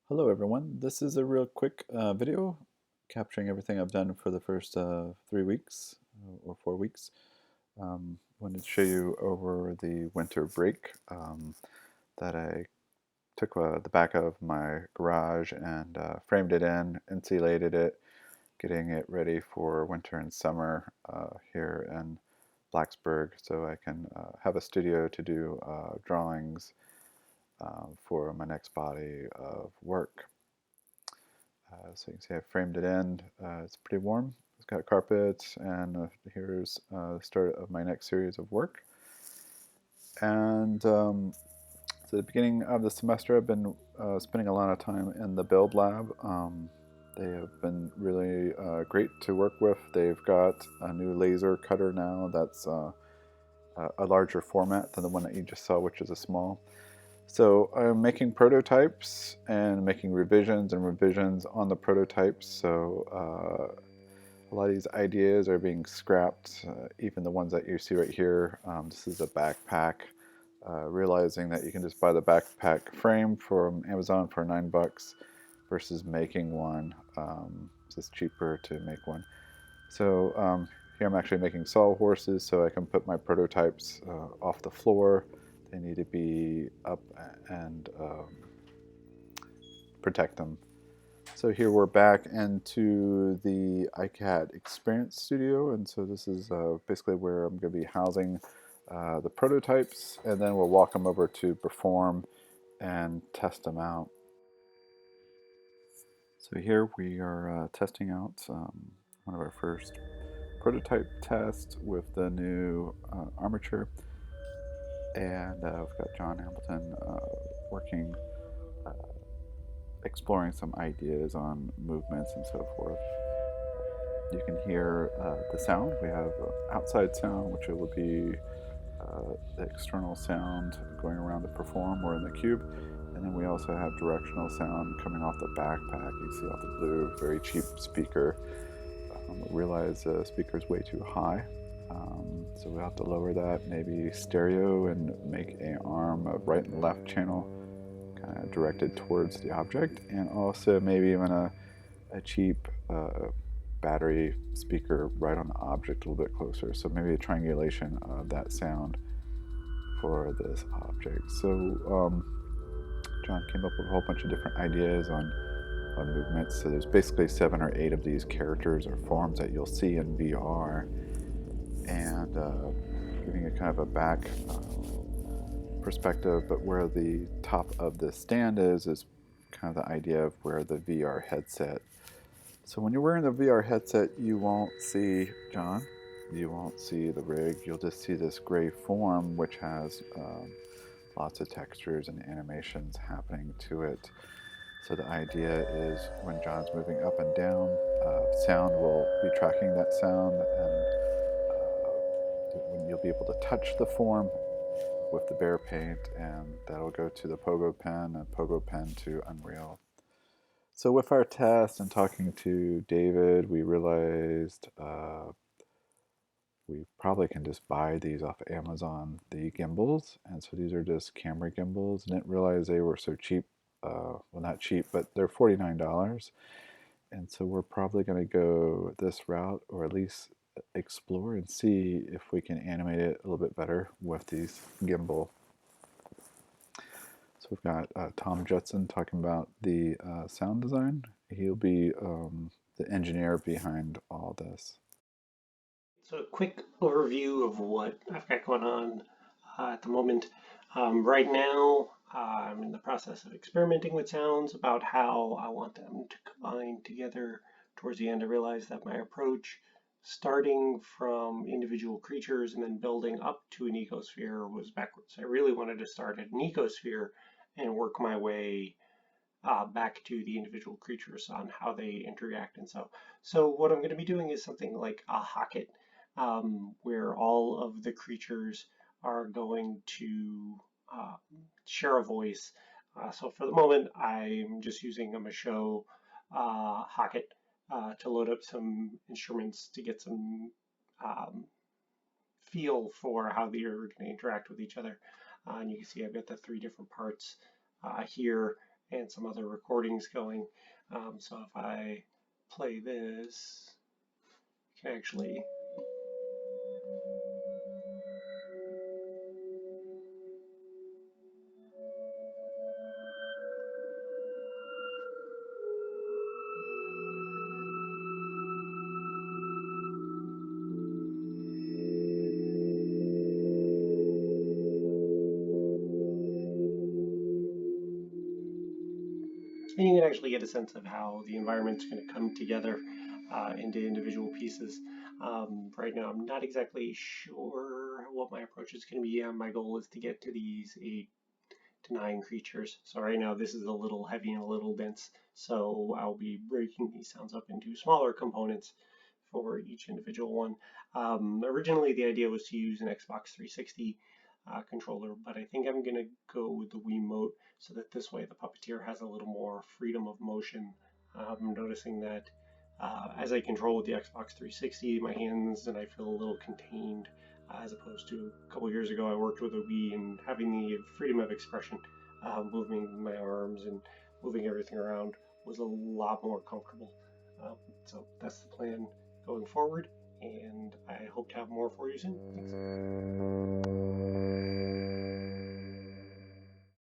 Hello everyone, this is a real quick video capturing everything I've done for the first 3 weeks or 4 weeks. Wanted to show you over the winter break that I took the back of my garage and framed it in, insulated it, getting it ready for winter and summer here in Blacksburg so I can have a studio to do drawings for my next body of work. So you can see I framed it in. It's pretty warm. It's got carpets, and here's the start of my next series of work. And so the beginning of the semester, I've been spending a lot of time in the build lab. They have been really great to work with. They've got a new laser cutter now that's a larger format than the one that you just saw, which is a small. So I'm making prototypes and making revisions and revisions on the prototypes. So a lot of these ideas are being scrapped, even the ones that you see right here. This is a backpack. Realizing that you can just buy the backpack frame from Amazon for $9 versus making one. It's just cheaper to make one. So here I'm actually making sawhorses so I can put my prototypes off the floor. They need to be up and protect them. So here we're back into the ICAT Experience Studio, and so this is basically where I'm going to be housing the prototypes, and then we'll walk them over to perform and test them out. So here we are testing out one of our first prototype tests with the new armature, and we've got John Hamilton working exploring some ideas on movements and so forth. You can hear the sound. We have outside sound, which will be the external sound going around the perform or in the cube. And then we also have directional sound coming off the backpack. You see off the blue, very cheap speaker. Realize the speaker is way too high. So we'll have to lower that, maybe stereo, and make an arm, a right and left channel kind of directed towards the object, and also maybe even a cheap battery speaker right on the object a little bit closer. So maybe a triangulation of that sound for this object. So John came up with a whole bunch of different ideas on movements. So there's basically 7 or 8 of these characters or forms that you'll see in VR, and giving a kind of a back perspective, but where the top of the stand is kind of the idea of where the VR headset. So when you're wearing the VR headset, you won't see John, you won't see the rig, you'll just see this gray form which has lots of textures and animations happening to it. So the idea is when John's moving up and down, sound will be tracking that sound, and when you'll be able to touch the form with the Bear Paint, and that'll go to the Pogo Pen and Pogo Pen to Unreal. So with our test and talking to David, we realized we probably can just buy these off Amazon, the gimbals. And so these are just camera gimbals. I didn't realize they were so cheap. Well, not cheap, but they're $49. And so we're probably going to go this route, or at least explore and see if we can animate it a little bit better with these gimbal. So we've got Tom Judson talking about the sound design. He'll be the engineer behind all this. So, a quick overview of what I've got going on at the moment. Right now, I'm in the process of experimenting with sounds about how I want them to combine together. Towards the end, I realized that my approach, starting from individual creatures and then building up to an ecosphere, was backwards. I really wanted to start at an ecosphere and work my way back to the individual creatures on how they interact. And so what I'm going to be doing is something like a Hocket, where all of the creatures are going to uh, share a voice. So for the moment, I'm just using a Michaud Hocket to load up some instruments to get some um, feel for how they're going to interact with each other. And you can see I've got the 3 different parts here. and some other recordings going. So if I play this, you can actually and you can actually get a sense of how the environment's going to come together into individual pieces. Right now, I'm not exactly sure what my approach is going to be. My goal is to get to these 8 to 9 creatures. So right now, this is a little heavy and a little dense. So I'll be breaking these sounds up into smaller components for each individual one. Originally, the idea was to use an Xbox 360 controller, but I think I'm going to go with the Wiimote so that this way the puppeteer has a little more freedom of motion. I'm noticing that as I control with the Xbox 360, my hands and I feel a little contained, as opposed to a couple years ago, I worked with a Wii and having the freedom of expression, moving my arms and moving everything around was a lot more comfortable. So that's the plan going forward, and I hope to have more for you soon. Thanks.